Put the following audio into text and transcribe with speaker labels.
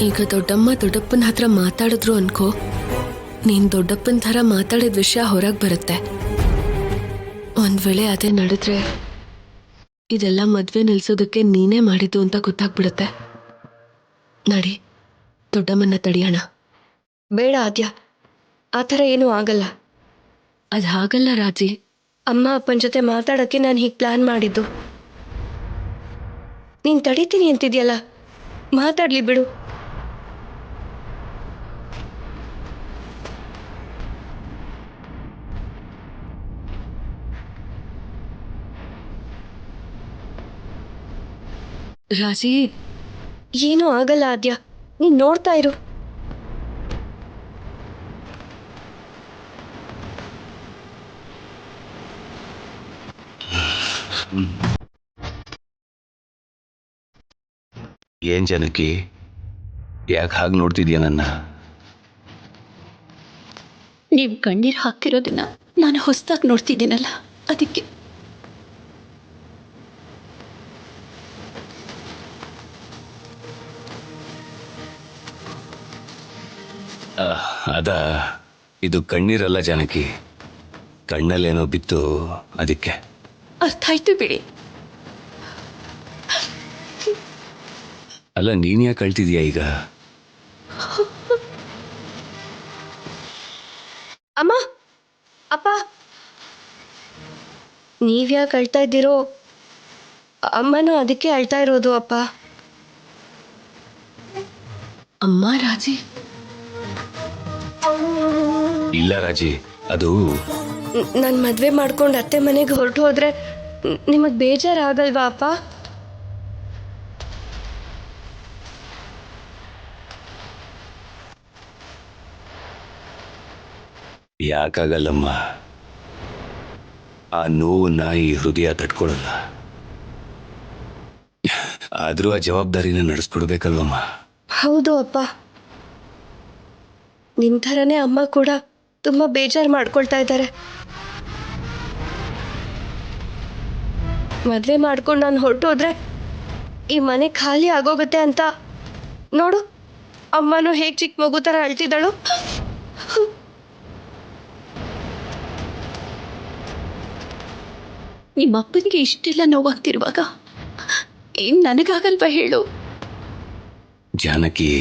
Speaker 1: ಈಗ ದೊಡ್ಡಮ್ಮ ದೊಡ್ಡಪ್ಪನ ಹತ್ರ ಮಾತಾಡಿದ್ರು ಅನ್ಕೋ, ನೀನ್ ದೊಡ್ಡಪ್ಪನ ಥರ ಮಾತಾಡಿದ ವಿಷಯ ಹೊರಗೆ ಬರುತ್ತೆ. ಒಂದ್ ವೇಳೆ ಅದೇ ನಡೆದ್ರೆ ಇದೆಲ್ಲ ಮದ್ವೆ ನಿಲ್ಸೋದಕ್ಕೆ ನೀನೇ ಮಾಡಿದ್ದು ಅಂತ ಗೊತ್ತಾಗ್ಬಿಡುತ್ತೆ. ನಡಿ, ದೊಡ್ಡಮ್ಮನ್ನ ತಡಿಯೋಣ.
Speaker 2: ಬೇಡ ಆದ್ಯ, ಆ ಥರ ಏನೂ ಆಗಲ್ಲ.
Speaker 1: ಅದು ಹಾಗಲ್ಲ ರಾಜಿ.
Speaker 2: ಅಮ್ಮ ಅಪ್ಪನ ಜೊತೆ ಮಾತಾಡೋಕ್ಕೆ ನಾನು ಹೀಗೆ ಪ್ಲ್ಯಾನ್ ಮಾಡಿದ್ದು. ನೀನು ತಡಿತೀನಿ ಅಂತಿದ್ಯಲ್ಲ, ಮಾತಾಡಲಿ ಬಿಡು.
Speaker 1: ರಾಜಿ,
Speaker 2: ಏನೂ ಆಗಲ್ಲ ಆದ್ಯ, ನೀನು ನೋಡ್ತಾ ಇರು.
Speaker 3: ಏನ್ ಜನಕಿ, ಯಾಕೆ ಹಾಗೆ ನೋಡ್ತಿದ್ಯಾ ನನ್ನ?
Speaker 4: ನೀವು ಕಣ್ಣೀರು ಹಾಕಿರೋದನ್ನ ನಾನು ಹೊಸದಾಗಿ ನೋಡ್ತಿದ್ದೀನಲ್ಲ, ಅದಕ್ಕೆ.
Speaker 3: ಅದ ಇದು ಕಣ್ಣೀರಲ್ಲ ಜಾನಕಿ, ಕಣ್ಣಲ್ಲೇನೋ ಬಿತ್ತು, ಅದಕ್ಕೆ.
Speaker 4: ಅರ್ಥ ಆಯ್ತು ಬಿಡಿ.
Speaker 3: ಅಲ್ಲ, ನೀನ್ ಯಾಕೆ ಕಳ್ತಿದ್ಯಾ ಈಗ?
Speaker 2: ಅಮ್ಮ, ಅಪ್ಪ, ನೀವ್ಯಾಕೆ ಅಳ್ತಾ ಇದ್ದೀರೋ? ಅಮ್ಮನೂ ಅದಕ್ಕೆ ಅಳ್ತಾ ಇರೋದು ಅಪ್ಪ.
Speaker 1: ಅಮ್ಮ ರಾಜಿ.
Speaker 3: ಇಲ್ಲ ರಾಜಿ, ಅದು
Speaker 2: ನನ್ನ ಮದುವೆ ಮಾಡ್ಕೊಂಡು ಅತ್ತೆ ಮನೆಗೆ ಹೊರಟು ಹೋದ್ರೆ ನಿಮಗೆ ಬೇಜಾರಾಗಲ್ವಾ ಅಪ್ಪ?
Speaker 3: ಯಾಕಾಗಲ್ಲಮ್ಮ, ಆ ನೋವನ್ನ ಈ ಹೃದಯ ತಡ್ಕೊಳ್ಳಲ್ಲ. ಆದ್ರೂ ಆ ಜವಾಬ್ದಾರಿನ ನಡೆಸ್ಕೊಡ್ಬೇಕಲ್ವಮ್ಮ.
Speaker 2: ಹೌದು ಅಪ್ಪ, ನಿಮ್ಮ ಥರನೇ ಅಮ್ಮ ಕೂಡ ತುಂಬ ಬೇಜಾರು ಮಾಡ್ಕೊಳ್ತಾ ಇದ್ದಾರೆ. ಮದುವೆ ಮಾಡ್ಕೊಂಡು ನಾನು ಹೊರಟೋದ್ರೆ ಈ ಮನೆ ಖಾಲಿ ಆಗೋಗುತ್ತೆ ಅಂತ ನೋಡು, ಅಮ್ಮನೂ ಹೇಗೆ ಚಿಕ್ಕ ಮಗು ಥರ ಅಳ್ತಿದ್ದಾಳು.
Speaker 4: ನಿಮ್ಮ ಅಪ್ಪನಿಗೆ ಇಷ್ಟೆಲ್ಲ ನೋವಾಗ್ತಿರುವಾಗ ಏನು ನನಗಾಗಲ್ವಾ ಹೇಳು?
Speaker 3: ಜಾನಕಿ,